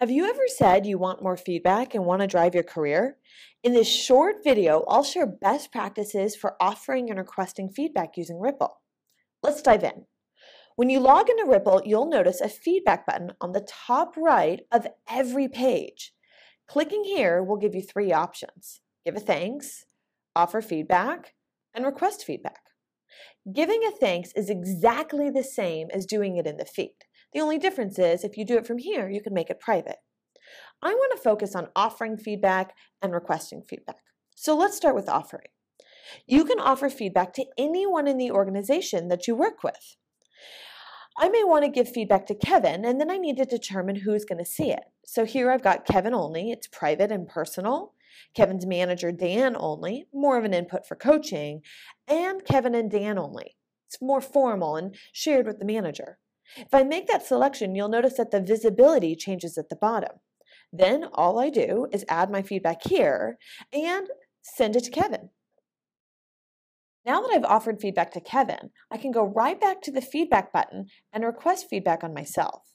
Have you ever said you want more feedback and want to drive your career? In this short video, I'll share best practices for offering and requesting feedback using Rypple. Let's dive in. When you log into Rypple, you'll notice a feedback button on the top right of every page. Clicking here will give you three options: give a thanks, offer feedback, and request feedback. Giving a thanks is exactly the same as doing it in the feed. The only difference is if you do it from here, you can make it private. I want to focus on offering feedback and requesting feedback. So let's start with offering. You can offer feedback to anyone in the organization that you work with. I may want to give feedback to Kevin, and then I need to determine who's going to see it. So here I've got Kevin only, it's private and personal. Kevin's manager, Dan only, more of an input for coaching. And Kevin and Dan only. It's more formal and shared with the manager. If I make that selection, you'll notice that the visibility changes at the bottom. Then all I do is add my feedback here and send it to Kevin. Now that I've offered feedback to Kevin, I can go right back to the feedback button and request feedback on myself.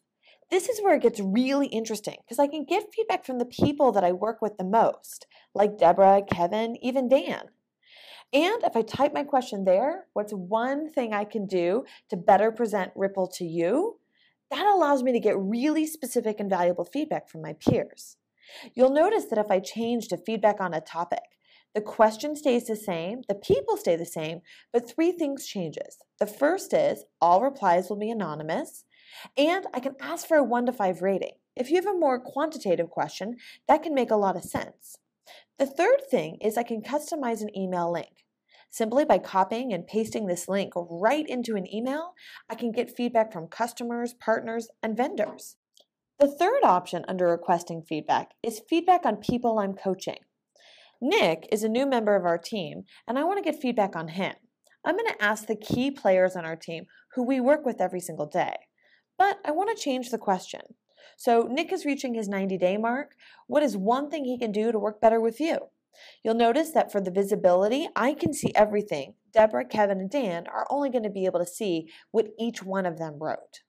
This is where it gets really interesting because I can get feedback from the people that I work with the most, like Deborah, Kevin, even Dan. And if I type my question there, what's one thing I can do to better present Rypple to you? That allows me to get really specific and valuable feedback from my peers. You'll notice that if I change to feedback on a topic, the question stays the same, the people stay the same, but three things changes. The first is all replies will be anonymous, and I can ask for a 1 to 5 rating. If you have a more quantitative question, that can make a lot of sense. The third thing is I can customize an email link. Simply by copying and pasting this link right into an email, I can get feedback from customers, partners, and vendors. The third option under requesting feedback is feedback on people I'm coaching. Nick is a new member of our team, and I want to get feedback on him. I'm going to ask the key players on our team who we work with every single day. But I want to change the question. So Nick is reaching his 90-day mark. What is one thing he can do to work better with you? You'll notice that for the visibility, I can see everything. Deborah, Kevin, and Dan are only going to be able to see what each one of them wrote.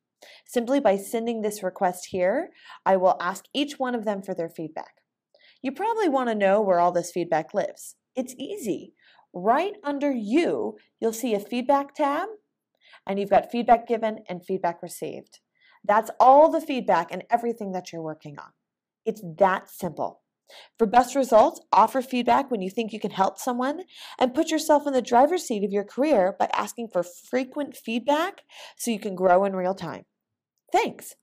Simply by sending this request here, I will ask each one of them for their feedback. You probably want to know where all this feedback lives. It's easy. Right under you, you'll see a feedback tab, and you've got feedback given and feedback received. That's all the feedback and everything that you're working on. It's that simple. For best results, offer feedback when you think you can help someone, and put yourself in the driver's seat of your career by asking for frequent feedback so you can grow in real time. Thanks.